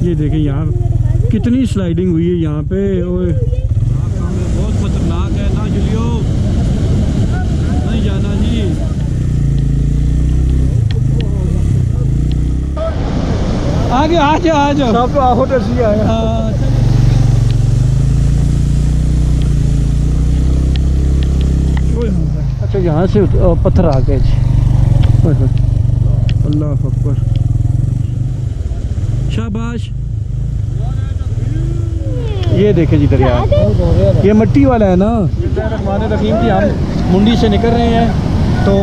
ये देखें यहाँ कितनी स्लाइडिंग हुई है यहाँ पे। ओए बहुत खतरनाक है ना जुलियो, नहीं जाना जी। आगे आ जाओ सब आओ टसी आया। अच्छा यहाँ से पत्थर आ गए जी। अल्लाह अकबर, शाबाश। ये देखे जी दरिया, ये मट्टी वाला है ना। रहमान रहीम जी, हम मुंडी से निकल रहे हैं, तो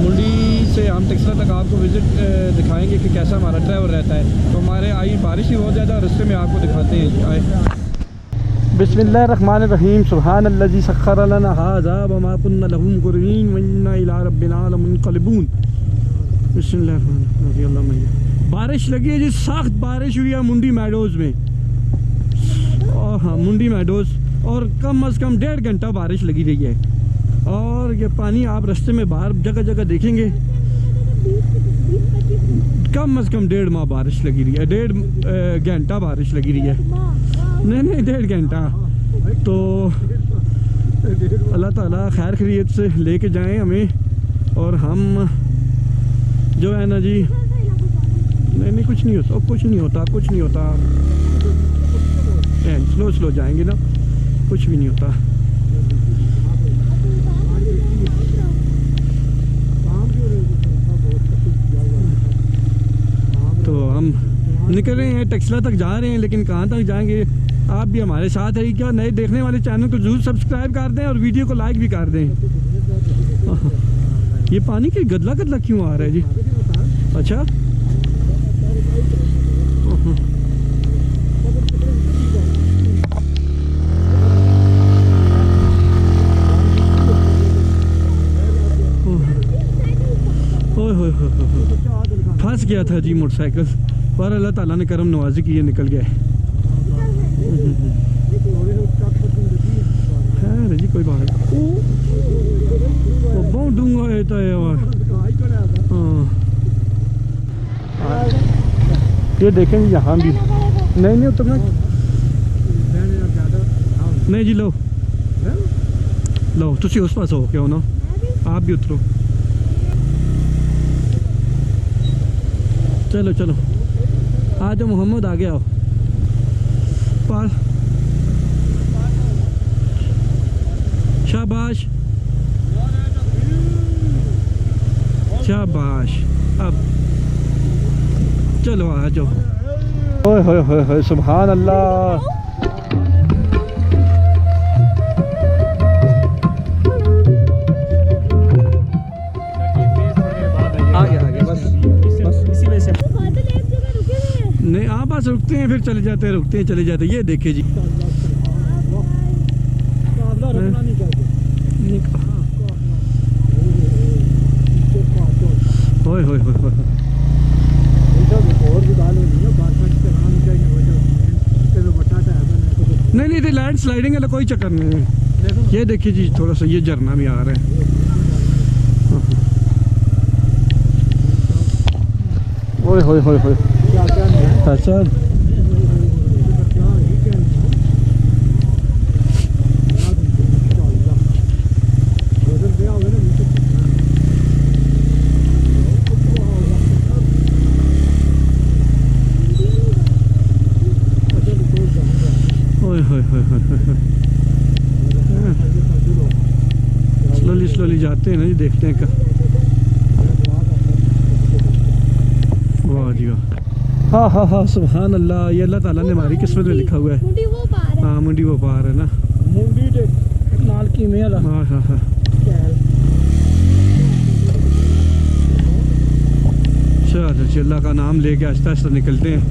मुंडी से हम टेक्सला तक आपको विज़िट दिखाएंगे कि कैसा हमारा ट्रैवल रहता है। तो हमारे आई बारिश भी बहुत ज़्यादा, रास्ते में आपको दिखाते हैं। आए बिस्मिल्लाहिर्रहमानिर्रहीम, सुब्हानल्लज़ी सख्खर लना हाज़ा व मा कुन्ना लहू मुक़रिनीन व इन्ना इला रब्बिना लमुनक़लिबून। बिस्मिल्लाहिर्रहमानिर्रहीम। बारिश लगी है जी, सख्त बारिश हुई है मुंडी मेडोज़ में। हाँ, मुंडी मेडोज़, और कम अज़ कम 1.5 घंटा बारिश लगी रही है। और ये पानी आप रास्ते में बाहर जगह जगह देखेंगे। कम अज़ कम 1.5 माह बारिश लगी रही है, 1.5 घंटा बारिश लगी रही है। नहीं 1.5 घंटा। तो अल्लाह ताला खैर खैरियत से लेके जाएं हमें, और हम जो है ना जी, नहीं कुछ नहीं होता, कुछ नहीं होता, कुछ नहीं होता। स्लो स्लो जाएंगे ना, कुछ भी नहीं होता। तो हम निकल रहे हैं, टेक्सला तक जा रहे हैं, लेकिन कहाँ तक जाएंगे आप भी हमारे साथ है। क्या नए देखने वाले चैनल को जरूर सब्सक्राइब कर दें और वीडियो को लाइक भी कर दें। ये पानी की गदला गदला क्यों आ रहा है जी? अच्छा, फंस गया था जी मोटरसाइकिल, पर अल्लाह ताला ने करम नवाजी की, ये निकल गया है जी। कोई बात नहीं, बहुत डूंगा है तो ये देखेंगे यहाँ भी। नहीं उतरना नहीं जी। लो तुसी उस पास हो क्या हो ना, आप भी उतरो। चलो चलो आ जाओ मोहम्मद, आगे आओ। पास, शाबाश शाबाश। अब चलो आ जाओ। ओए होए होए होए, सुभान अल्लाह। आगे बस इसी में से नहीं, आप बस रुकते हैं फिर चले जाते हैं, रुकते हैं चले जाते हैं। ये देखिए जी, होए होए होए होए। नहीं लैंड स्लाइडिंग है, कोई चक्कर नहीं है। ये देखिए जी, थोड़ा सा ये झरना भी आ रहा है। ओए होए होए होए, अच्छा स्लोली जाते हैं ना जी, देखते हैं। वाह जी वाह, हाँ सुभान अल्लाह। ये अल्लाह ताला ने हमारी किस्मत में लिखा हुआ है। हाँ, मुंडी वो पार है ना, हाँ। चलो अल्लाह का नाम लेके आहिस्ता आहिस्ता निकलते हैं।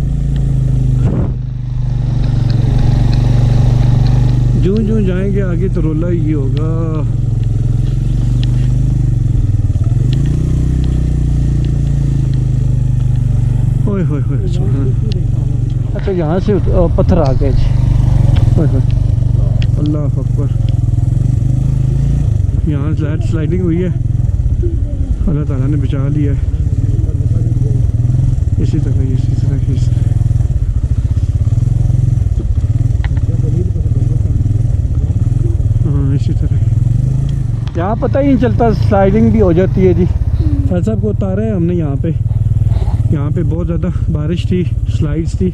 जूं जाएंगे आगे तो रोला ही होगा। ओए ओए होए होए अच्छा यहाँ से पत्थर आ गए जी। ओए होए अल्लाह अकबर। यहाँ स्लाइडिंग हुई है, अल्लाह ताला ने बचा लिया है। इसी तरह हाँ इसी तरह यहाँ पता ही नहीं चलता, स्लाइडिंग भी हो जाती है जी। फैज साहब को उतारा है हमने यहाँ पे बहुत ज़्यादा बारिश थी, स्लाइड्स थी,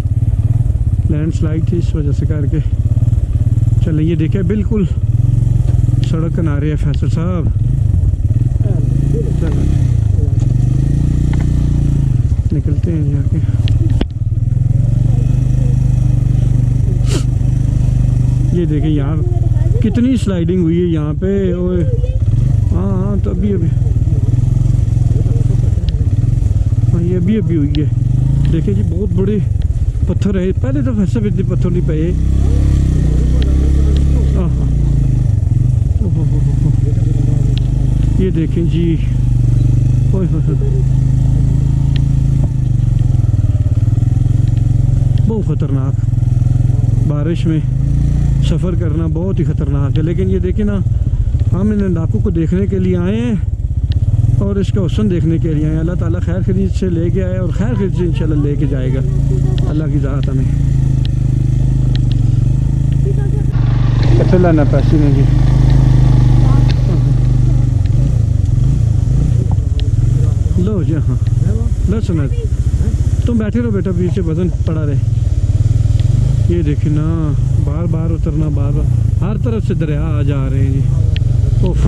लैंड स्लाइड थी, इस वजह से करके चले। ये देखे बिल्कुल सड़क किनारे है फैसल साहब। निकलते हैं जाके। ये देखें यहाँ कितनी स्लाइडिंग हुई है यहाँ पे। ओए हाँ तो अभी हाँ ये अभी हुई है। देखें जी बहुत बड़े पत्थर है, पहले तो वैसे भी इतने पत्थर नहीं पे। ये देखें जी ओए बहुत ख़तरनाक, बारिश में सफ़र करना बहुत ही ख़तरनाक है। लेकिन ये देखें ना, हम इन इलाकों को देखने के लिए आए हैं और इसका हुस्न देखने के लिए आए हैं। अल्लाह ताला खैर खरीद से लेके आए और खैर खरीद से इंशाल्लाह लेके जाएगा, अल्लाह की ज़ात हमें। कितने लाना पैसे में जी? लो जी हाँ लो सुना, तुम बैठे रहो बेटा, पीछे वजन पड़ा रहे। ये देखे ना बार बार उतरना, बार बार हर तरफ से दरिया आ जा रहे हैं जी। ओफ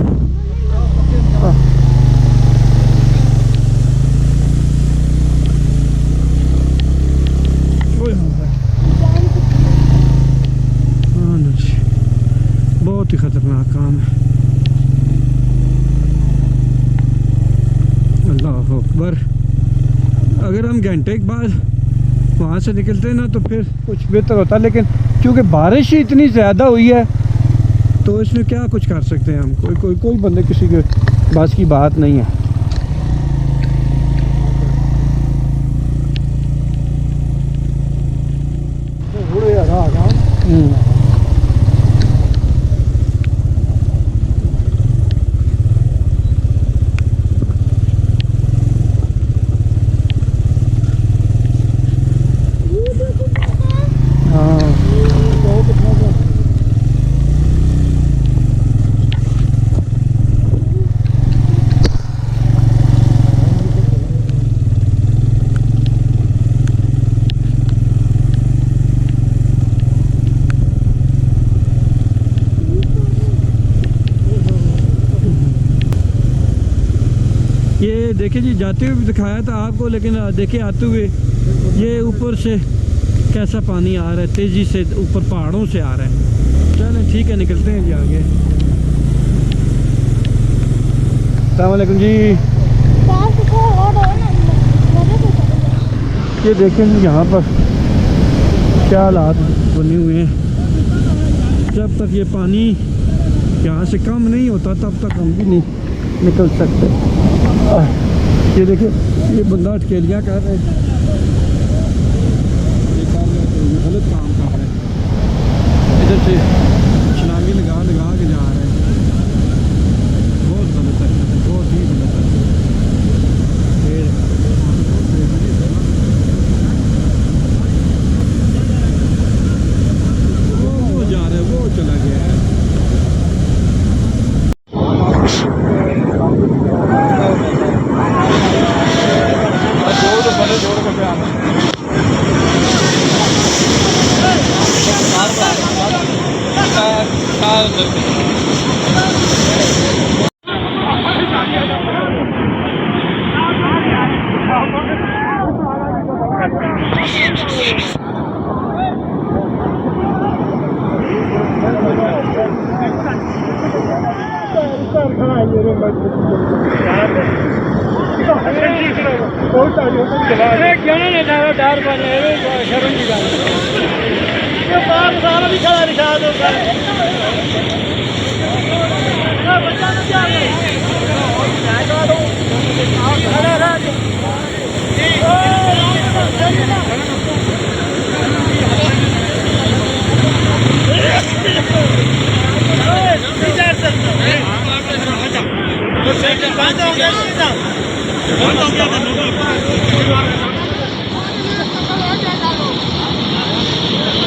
बहुत ही ख़तरनाक काम है। अल्लाह अकबर। अगर हम घंटे के बाद वहाँ से निकलते हैं ना तो फिर कुछ बेहतर होता, लेकिन क्योंकि बारिश ही इतनी ज़्यादा हुई है तो इसमें क्या कुछ कर सकते हैं हम। कोई बंदे किसी के बस की बात नहीं है। ये देखिए जी, जाते हुए भी दिखाया था आपको, लेकिन देखिए आते हुए ये ऊपर से कैसा पानी आ रहा है, तेज़ी से ऊपर पहाड़ों से आ रहा है। चलें ठीक है, निकलते हैं जी आगे। अस्सलाम वालेकुम जी। ये देखें जी यहाँ पर क्या हालात बने हुए हैं। जब तक ये पानी यहाँ से कम नहीं होता तब तक हम भी नहीं निकल सकते। ये देखिए ये बंदा अटकेलियाँ कर रहे हैं, गलत काम कर रहे हैं। इधर से छलांगी लगा के जा रहे हैं, बहुत गलत है, बहुत ही गलत है। वो जा रहे हैं, वो चला गया है।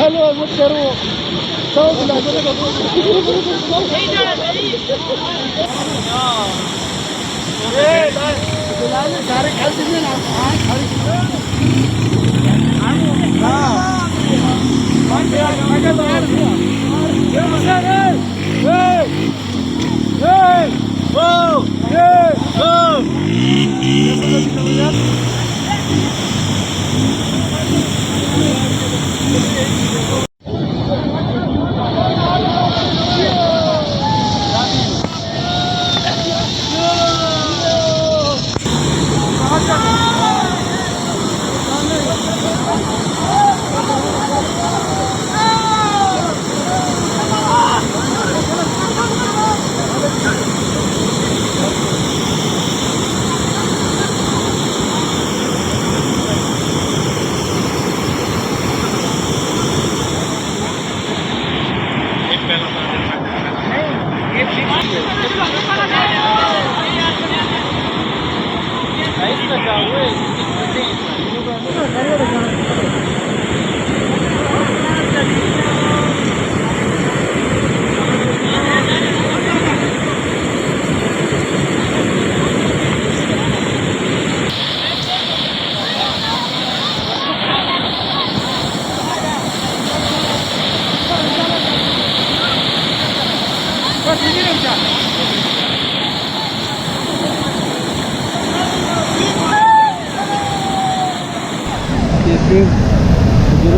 हेलो मत करो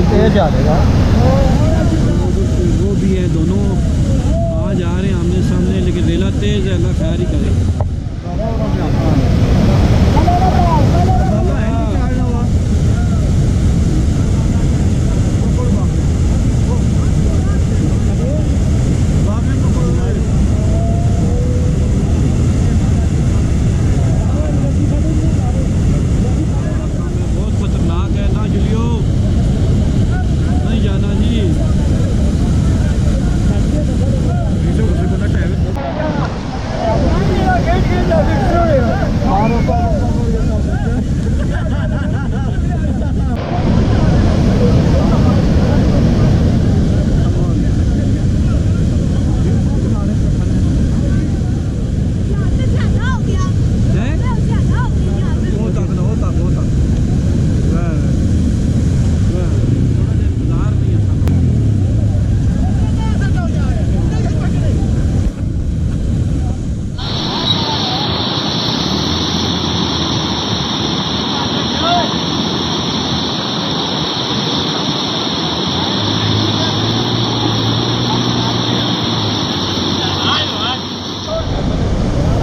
तेज आ जाएगा। वो भी है, दोनों आ जा रहे हैं आमने सामने, लेकिन रेला तेज है, अल्लाह खैर ही करे।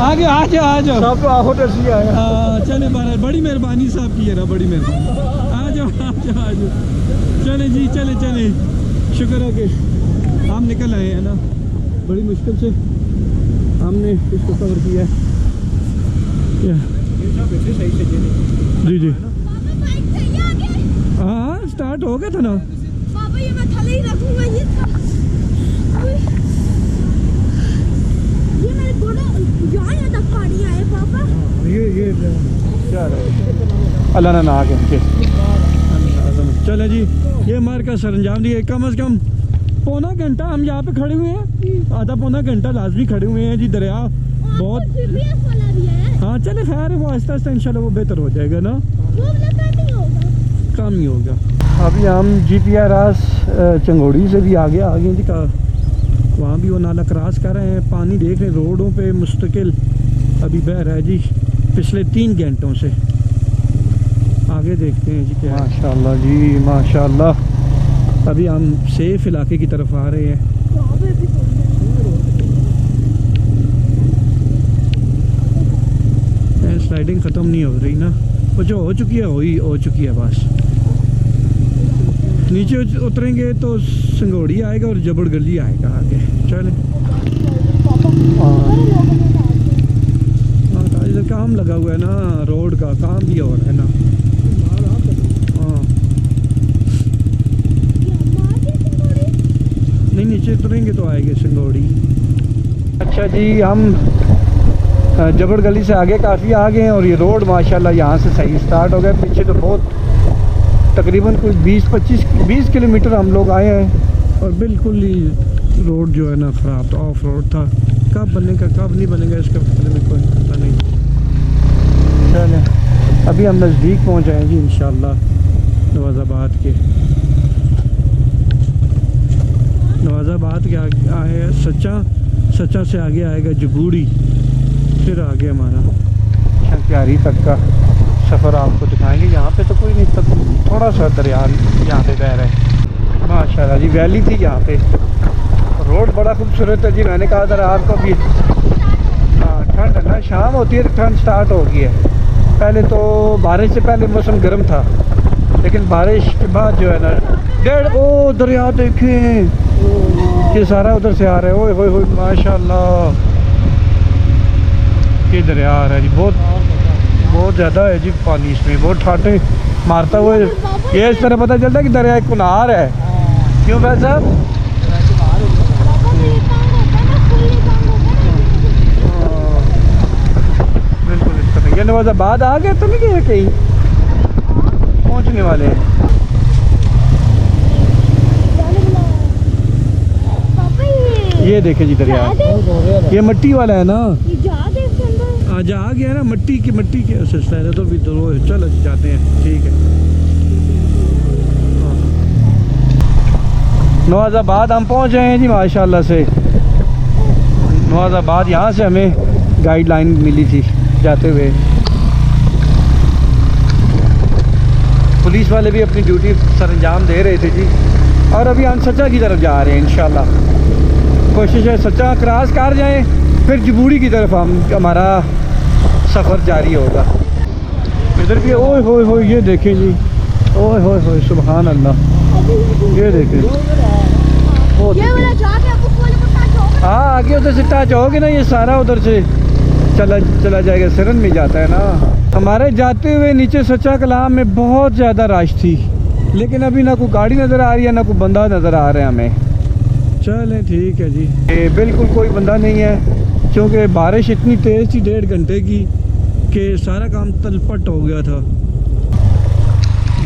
आगे आ जाओ आ जाओ सब होटल से आए। चले बड़ी मेहरबानी साहब की है ना, बड़ी मेहरबानी। आ जाओ आ जाओ आ जाओ। चले जी चले चले, शुक्र है कि हम निकल आए हैं ना, बड़ी मुश्किल से हमने इसको कवर किया है। जी जी हाँ स्टार्ट हो गया था ना। पापा ये मैं थले ही रखूंगा, ये मेरे घोड़े यहाँ तक पानी आए पापा। ये क्या अल्लाह ना ना के चले जी, ये मार का सरंजाम दिए। कम से कम पौना घंटा हम यहाँ पे खड़े हुए हैं, आधा पौना घंटा लाजमी खड़े हुए हैं जी। दरिया बहुत वाला भी है। हाँ चले खैर, वो आहिस्ता आहिस्ता इंशाल्लाह वो बेहतर हो जाएगा ना, काम ही होगा। अभी हम GPRS चंगोड़ी से भी आगे आ गए जी का, वहाँ भी वो नाला क्रॉस कर रहे हैं। पानी देख रहे हैं रोडों पे मुस्तकिल अभी बह रहा है जी पिछले 3 घंटों से। आगे देखते हैं जी क्या। माशाल्लाह जी माशाल्लाह। अभी हम सेफ इलाके की तरफ आ रहे हैं। स्लाइडिंग ख़त्म नहीं हो रही ना, वो जो हो चुकी है हो चुकी है बस। नीचे उतरेंगे तो संगोड़ी आएगा और जबड़ गली आएगा आगे। चले हाँ इधर काम लगा हुआ है ना, रोड का काम भी हो रहा है ना। हाँ नहीं नीचे उतरेंगे तो आएंगे संगोड़ी। अच्छा जी हम जबड़ गली से आगे काफ़ी आ गए हैं और ये रोड माशाल्लाह यहाँ से सही स्टार्ट हो गया। पीछे तो बहुत तकरीबन कुछ 20 किलोमीटर हम लोग आए हैं और बिल्कुल ही रोड जो है ना ख़राब था, ऑफ रोड था। कब बनेगा कब नहीं बनेगा इसका मतलब कोई पता नहीं। चलें अभी हम नज़दीक पहुँच जाएंगे इंशाल्लाह नवाज़ाबाद के। नवाज़ाबाद के आगे है सच्चा से आगे आएगा जबूड़ी, फिर आगे हमारा शंक्यारी तक का सफ़र आपको दिखाएंगे। यहाँ पे तो कोई नहीं, तक थोड़ा सा दरिया यहाँ पे बह रहा है माशाल्लाह जी। वैली थी यहाँ पे, रोड बड़ा खूबसूरत है जी। मैंने कहा था रात को भी हाँ ठंड है ना, शाम होती है तो ठंड स्टार्ट हो गई है। पहले तो बारिश से पहले मौसम गर्म था, लेकिन बारिश के बाद जो है ना ओ दरिया देखें ये सारा उधर से आ रहा है। ओए होए होए माशाल्लाह ये दरिया आ रहा है जी। बहुत ज़्यादा है जी पानी इसमें, बहुत ठाटे मारता हुआ ये इस तरह पता चलता है कि दरिया एक कुनार है। क्यों भाई साहब? बिल्कुल इस तरह। ये नवाज़ाबाद आ गए तो नहीं गए कहीं, पहुँचने वाले हैं। ये देखे जी दरिया, ये मट्टी वाला है ना, आज आ गया ना मट्टी के सस्ता है तो भी तो चल जाते हैं। ठीक है नवाज़ाबाद हम पहुंच गए हैं जी माशाल्लाह से। नवाज़ाबाद यहाँ से हमें गाइडलाइन मिली थी जाते हुए। पुलिस वाले भी अपनी ड्यूटी सरंजाम दे रहे थे जी। और अभी हम सच्चा की तरफ जा रहे हैं इंशाल्लाह। कोशिश है सच्चा क्रॉस कर जाएं, फिर जबूड़ी की तरफ हमारा सफ़र जारी होगा। इधर भी ओए होए होए ये देखें जी, ओए होए होए सुभान अल्लाह। ये देखें हाँ आगे उधर से टच होगे ना, ये सारा उधर से चला जाएगा, सिरन में जाता है ना। हमारे जाते हुए नीचे सच्चा कलाम में बहुत ज़्यादा रश थी, लेकिन अभी ना कोई गाड़ी नज़र आ रही है ना कोई बंदा नज़र आ रहा है हमें। चलें ठीक है जी। बिल्कुल कोई बंदा नहीं है क्योंकि बारिश इतनी तेज़ थी 1.5 घंटे की कि सारा काम तलपट हो गया था।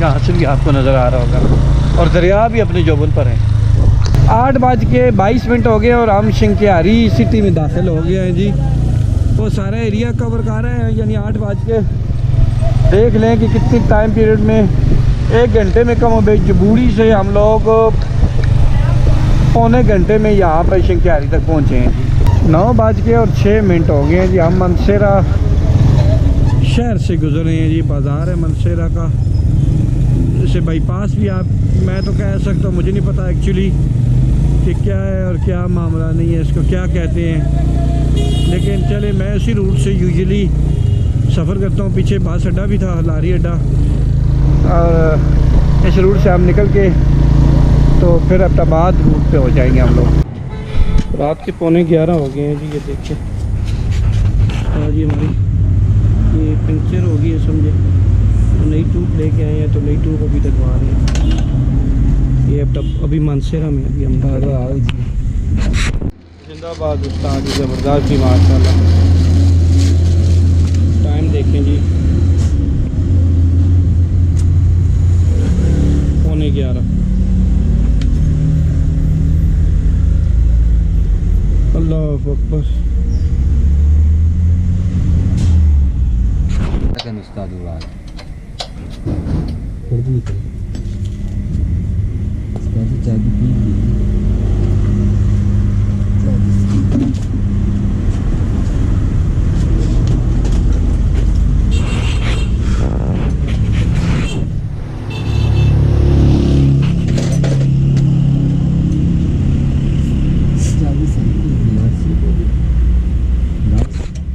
यहाँ से भी आपको नज़र आ रहा होगा और दरिया भी अपने जोबन पर है। 8:22 हो गए और हम शंक्यारी सिटी में दाखिल हो गए हैं जी। वो सारा एरिया कवर कर रहे हैं, यानी 8 बज के देख लें कि कितनी टाइम पीरियड में 1 घंटे में कम बेश जबूड़ी से हम लोग 1.25 घंटे में यहाँ पर शंक्यारी तक पहुँचे हैं जी। 9:06 हो गए हैं जी। हम मनसेरा शहर से गुजर रहे हैं जी। बाज़ार है मनसेरा का, इसे बाईपास भी आप मैं तो कह सकता हूँ, मुझे नहीं पता एक्चुअली कि क्या है और क्या मामला नहीं है, इसको क्या कहते हैं। लेकिन चले मैं इसी रूट से यूजुअली सफ़र करता हूँ। पीछे बस अड्डा भी था, लारी अड्डा, और इस रूट से हम निकल के तो फिर अब्टाबाद रूट पे हो जाएंगे हम लोग। रात के 11:15 हो गए हैं जी। ये देखिए और ये हमारी ये पंक्चर हो गई है समझे, तो नई ट्यूब लेके आए हैं, तो नई ट्यूब अभी लगवा रहे हैं। ये अभी मानसेरा में अभी हम जिंदाबाद उस्ताद ज़बरदस्त भी माशाल्लाह। टाइम देखें जी 11:15। अल्लाह अकबर। Kan Ustaz Iwan.